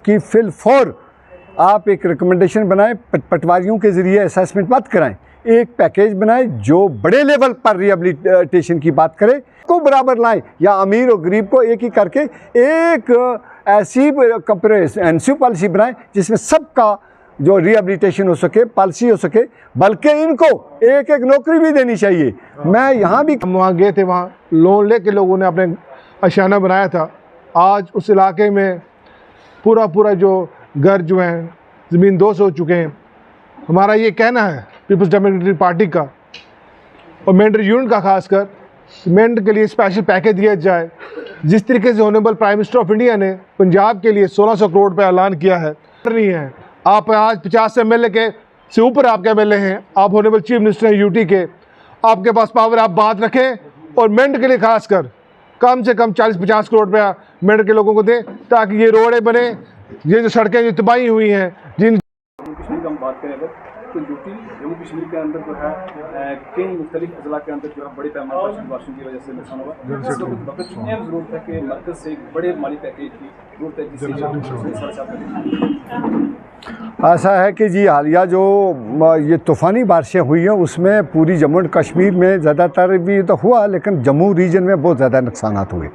कि fill for आप एक रिकमेंडेशन बनाएं, पटवारियों के ज़रिए असेसमेंट मत कराएं, एक पैकेज बनाएं जो बड़े लेवल पर रिहेबिलिटेशन की बात करे, को बराबर लाएं या अमीर और गरीब को एक ही करके एक ऐसी कंप्रेहेंसिव पॉलिसी बनाएं जिसमें सबका जो रिहेबिलिटेशन हो सके, पॉलिसी हो सके, बल्कि इनको एक एक नौकरी भी देनी चाहिए। मैं यहाँ भी हम वहाँ गए थे, वहाँ लोन लेके लोगों ने अपने आशियाना बनाया था। आज उस इलाके में पूरा जो घर जो हैं ज़मीन दोस्त हो चुके हैं। हमारा ये कहना है पीपल्स डेमोक्रेटिक पार्टी का और मेंढर यूनियन का, खासकर मेंढर के लिए स्पेशल पैकेज दिया जाए। जिस तरीके से honourable prime minister of India ने पंजाब के लिए 1600 करोड़ रुपये ऐलान किया है, नहीं है। आप आज 50 MLA के से ऊपर आपके MLA हैं, आप ऑनरेबल चीफ मिनिस्टर हैं यूटी के, आपके पास पावर, आप बात रखें और मेंढर के लिए खासकर कम से कम 40-50 करोड़ रुपया मेंढर के लोगों को दें, ताकि ये रोडें बने, ये जो सड़कें जो तबाही हुई हैं, जिन कश्मीर का हम बात करें अगर तो यूटी जम्मू कश्मीर के अंदर जो है कई मुख्तलिफ अजला के अंदर जो है बड़े पैमाने पर वाशिंग की वजह से नुकसान हुआ। इसको कुछ वक्त अहम ज़रूरत है कि मरकज़ से एक बड़े माली पैकेज की ज़रूरत है जिससे ऐसा है कि जी हालिया जो ये तूफ़ानी बारिशें हुई हैं उसमें पूरी जम्मू एंड कश्मीर में ज़्यादातर भी तो हुआ, लेकिन जम्मू रीजन में बहुत ज़्यादा नुकसान हुए।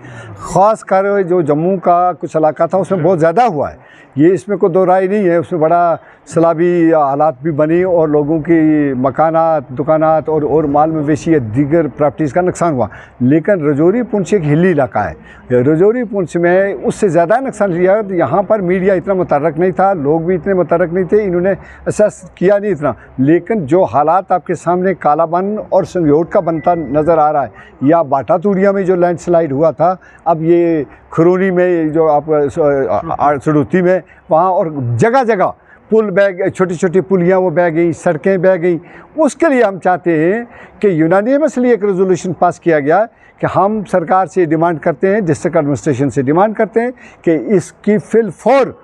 ख़ास कर जो जम्मू का कुछ इलाका था उसमें बहुत ज़्यादा हुआ है, ये इसमें कोई दो राय नहीं है। उसमें बड़ा सैलाबी हालात भी बनी और लोगों की मकानात, दुकानात और माल मवेशी या दीगर प्रॉपर्टीज़ का नुकसान हुआ। लेकिन रजौरी पुंछ एक हिली इलाका है, रजौरी पुंछ में उससे ज़्यादा नुकसान लिया। यहाँ पर मीडिया इतना मुतहर्रिक नहीं था, लोग भी इतने मुतहर्रिक नहीं थे, इन्होंने असेस किया नहीं इतना। लेकिन जो हालात आपके सामने कालाबन और संगयोट का बनता नज़र आ रहा है, या बाटा तूड़िया में जो लैंडस्लाइड हुआ था, अब ये खरोनी में जो आप सड़ूती में वहाँ, और जगह जगह पुल बह गए, छोटी छोटी पुलियाँ वो बह गई, सड़कें बह गई। उसके लिए हम चाहते हैं कि यूनानिमसली एक रेजोल्यूशन पास किया गया कि हम सरकार से डिमांड करते हैं, डिस्ट्रिक्ट एडमिनिस्ट्रेशन से डिमांड करते हैं कि इसकी फिल फॉर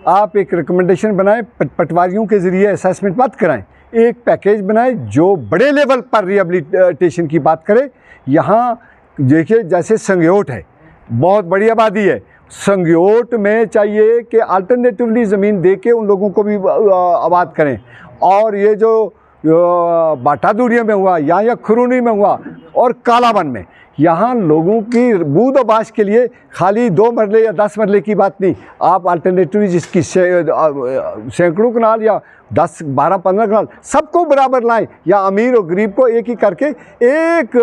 आप एक रिकमेंडेशन बनाएं, पटवारियों के ज़रिए असेसमेंट मत कराएं, एक पैकेज बनाएं जो बड़े लेवल पर रिहेबिलिटेशन की बात करे। यहाँ देखिए जैसे संगयोट है, बहुत बड़ी आबादी है, संगयोट में चाहिए कि अल्टरनेटिवली ज़मीन दे के उन लोगों को भी आबाद करें। और ये जो बाटा दूरिया में हुआ या खरूनी में हुआ और कालाबन में, यहाँ लोगों की बूद और बाश के लिए खाली 2 मरले या 10 मरले की बात नहीं, आप अल्टरनेटिवली जिसकी सैकड़ों कनाल या 10, 12, 15 कनाल सबको बराबर लाएं, या अमीर और गरीब को एक ही करके एक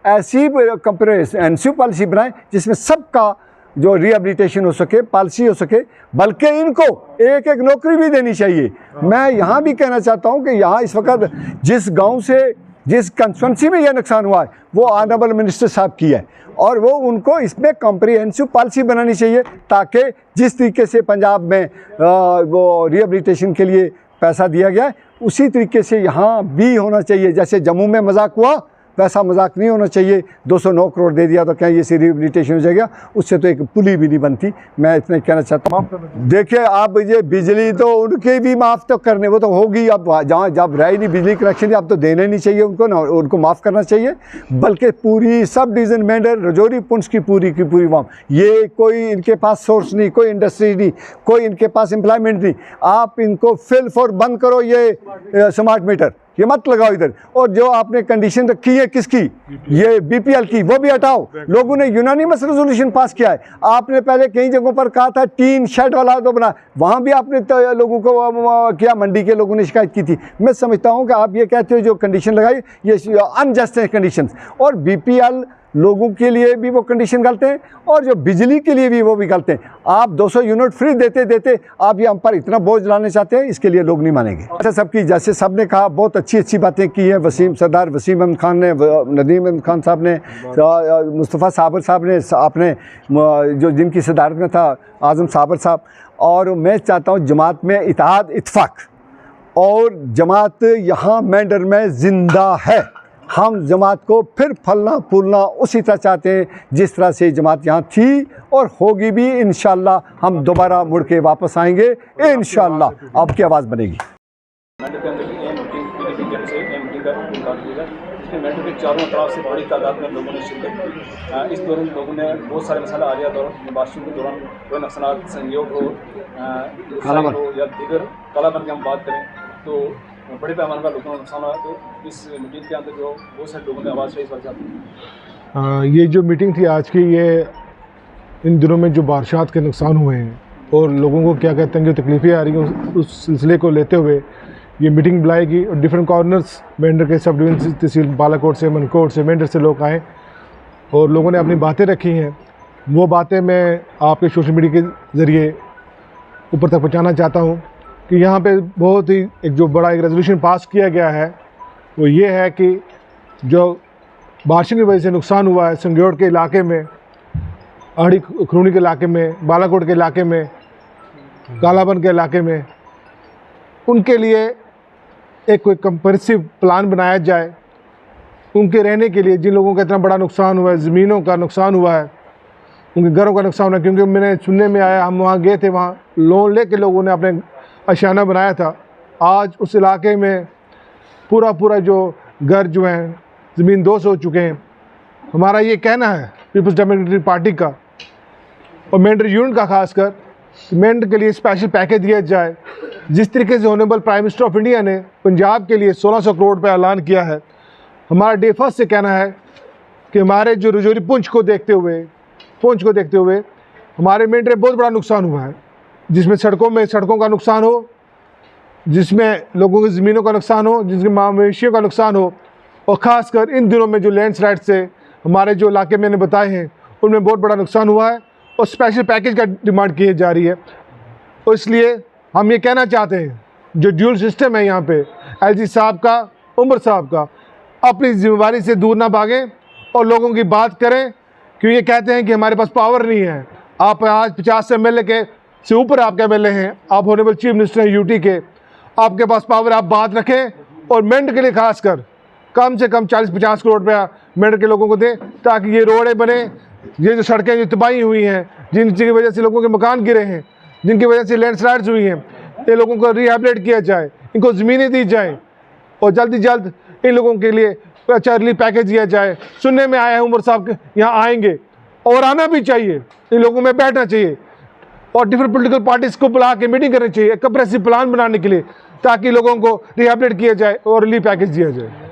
ऐसी कंप्रेहेंसिव पॉलिसी बनाएं जिसमें सबका जो रिहेबिलिटेशन हो सके, पॉलिसी हो सके, बल्कि इनको एक एक नौकरी भी देनी चाहिए। मैं यहाँ भी कहना चाहता हूँ कि यहाँ इस वक्त जिस गांव से, जिस कंस्टिट्यूंसी में यह नुकसान हुआ है, वो ऑनरेबल मिनिस्टर साहब की है, और वो उनको इसमें कॉम्प्रिहेंसिव पॉलिसी बनानी चाहिए, ताकि जिस तरीके से पंजाब में वो रिहेबिलिटेशन के लिए पैसा दिया गया है, उसी तरीके से यहाँ भी होना चाहिए। जैसे जम्मू में मजाक हुआ, वैसा मजाक नहीं होना चाहिए। 209 करोड़ दे दिया तो क्या ये सी रिहेबिलिटेशन हो जाएगा? उससे तो एक पुली भी नहीं बनती। मैं इतना कहना चाहता हूँ। देखिए आप ये बिजली तो उनके भी माफ़ तो करने, वो तो होगी, अब जहाँ जब रह ही नहीं बिजली कनेक्शन, अब तो देने नहीं चाहिए उनको ना, उनको माफ़ करना चाहिए। बल्कि पूरी सब डिवीज़न मेंढर रजौरी पुंछ की पूरी वाम, ये कोई इनके पास सोर्स नहीं, कोई इंडस्ट्री नहीं, कोई इनके पास एम्प्लॉयमेंट नहीं। आप इनको फिल फॉर बंद करो, ये स्मार्ट मीटर ये मत लगाओ इधर। और जो आपने कंडीशन रखी है किसकी, ये BPL की, वो भी हटाओ। लोगों ने यूनानिमस रेजोल्यूशन पास किया है। आपने पहले कई जगहों पर कहा था टीन शेड वाला तो बना, वहाँ भी आपने लोगों को किया, मंडी के लोगों ने शिकायत की थी। मैं समझता हूँ कि आप ये कहते हो जो कंडीशन लगाई ये अनजस्ट है कंडीशन, और BPL लोगों के लिए भी वो कंडीशन गलत हैं, और जो बिजली के लिए भी वो भी गलत हैं। आप 200 यूनिट फ्री देते आप ये हम पर इतना बोझ लाने चाहते हैं, इसके लिए लोग नहीं मानेंगे। अच्छा, सबकी जैसे सब ने कहा, बहुत अच्छी बातें की हैं। सरदार वसीम अहमद खान ने, नदीम अहमद खान साहब ने, मुस्तफ़ा साबर साहब ने, आपने जो जिनकी सदारत में था आज़म साबर साहब। और मैं चाहता हूँ जमात में इत्तेहाद इत्तफाक, और जमात यहाँ मेंढर में ज़िंदा है। हम जमात को फिर फलना फूलना उसी तरह चाहते हैं जिस तरह से जमात यहाँ थी और होगी भी। इंशाअल्लाह हम दोबारा मुड़ के वापस आएंगे, इंशाअल्लाह आपकी आवाज़ बनेगी। कि मेट्रो के चारों तरफ से बड़ी तादाद में लोगों ने शिरकत की। इस दौरान लोगों ने बहुत सारे मसाला आलिया बातचीत के दौरान कोई नुकसान संयोग हो या दीगर कालापन की हम बात करें तो बड़े पैमाने पर लोगों को नुकसान हुआ। तो इस मीटिंग के अंदर जो बहुत सारे लोगों ने आवाज़ रही इस बात ये जो मीटिंग थी आज की, ये इन दिनों में जो बारिशात के नुकसान हुए हैं और लोगों को क्या कहते हैं जो तकलीफ़ें आ रही हैं उस सिलसिले को लेते हुए ये मीटिंग बुलाएगी और डिफरेंट कॉर्नर्स मेंढर के सब डिवीजन तहसील बालाकोट से, मनकोट से, मेंढर से लोग आए और लोगों ने अपनी बातें रखी हैं। वो बातें मैं आपके सोशल मीडिया के ज़रिए ऊपर तक पहुँचाना चाहता हूँ कि यहाँ पे बहुत ही एक रेजोल्यूशन पास किया गया है, वो ये है कि जो बारिशों की वजह से नुकसान हुआ है संगयोड़ के इलाके में, अहड़ी खरूनी के इलाके में, बालाकोट के इलाके में, कालाबन के इलाके में, उनके लिए एक कोई कंप्रेसिव प्लान बनाया जाए। उनके रहने के लिए, जिन लोगों का इतना बड़ा नुकसान हुआ है, ज़मीनों का नुकसान हुआ है, उनके घरों का नुकसान हुआ है, क्योंकि मैंने सुनने में आया, हम वहाँ गए थे, वहाँ लोन लेके लोगों ने अपने आशियाना बनाया था। आज उस इलाके में पूरा जो घर जो हैं ज़मीन दोस्त हो चुके हैं। हमारा ये कहना है पीपल्स डेमोक्रेटिक पार्टी का और मेंढर यूनियन का खासकर, मेंढर के लिए स्पेशल पैकेज दिया जाए। जिस तरीके से honourable prime minister of India ने पंजाब के लिए 1600 करोड़ रुपये ऐलान किया है, हमारा डे फर्स्ट से कहना है कि हमारे जो रजौरी पुंछ को देखते हुए हमारे मेंढर बहुत बड़ा नुकसान हुआ है, जिसमें सड़कों का नुकसान हो, जिसमें लोगों की ज़मीनों का नुकसान हो, जिसमें मवेशियों का नुकसान हो, और ख़ासकर इन दिनों में जो लैंडस्लाइड से हमारे जो इलाके मैंने बताए हैं उनमें बहुत बड़ा नुकसान हुआ है और स्पेशल पैकेज का डिमांड की जा रही है। और इसलिए हम ये कहना चाहते हैं, जो ड्यूल सिस्टम है यहाँ पे एलजी साहब का, उमर साहब का, अपनी जिम्मेदारी से दूर ना भागें और लोगों की बात करें, क्योंकि ये कहते हैं कि हमारे पास पावर नहीं है। आप आज 50 MLA के से ऊपर आपके MLA हैं, आप ऑनरेबल चीफ मिनिस्टर हैं यूटी के, आपके पास पावर, आप बात रखें और मेंढर के लिए खासकर कम से कम 40-50 करोड़ रुपया मेंढर के लोगों को दें, ताकि ये रोडें बने, ये जो सड़कें जो तबाही हुई हैं, जिनकी वजह से लोगों के मकान गिरे हैं, जिनकी वजह से लैंडस्लाइड्स हुई हैं, ये लोगों को रिहेबिलिटेट किया जाए, इनको ज़मीनें दी जाएँ और जल्द से जल्द इन लोगों के लिए अच्छा रिलीफ पैकेज दिया जाए। सुनने में आया है उमर साहब के यहाँ आएंगे और आना भी चाहिए, इन लोगों में बैठना चाहिए और डिफरेंट पॉलिटिकल पार्टीज़ को बुला के मीटिंग करनी चाहिए, एक कंप्रेसिव प्लान बनाने के लिए, ताकि लोगों को रिहेबिलिटेट किया जाए और रिलीफ पैकेज दिया जाए।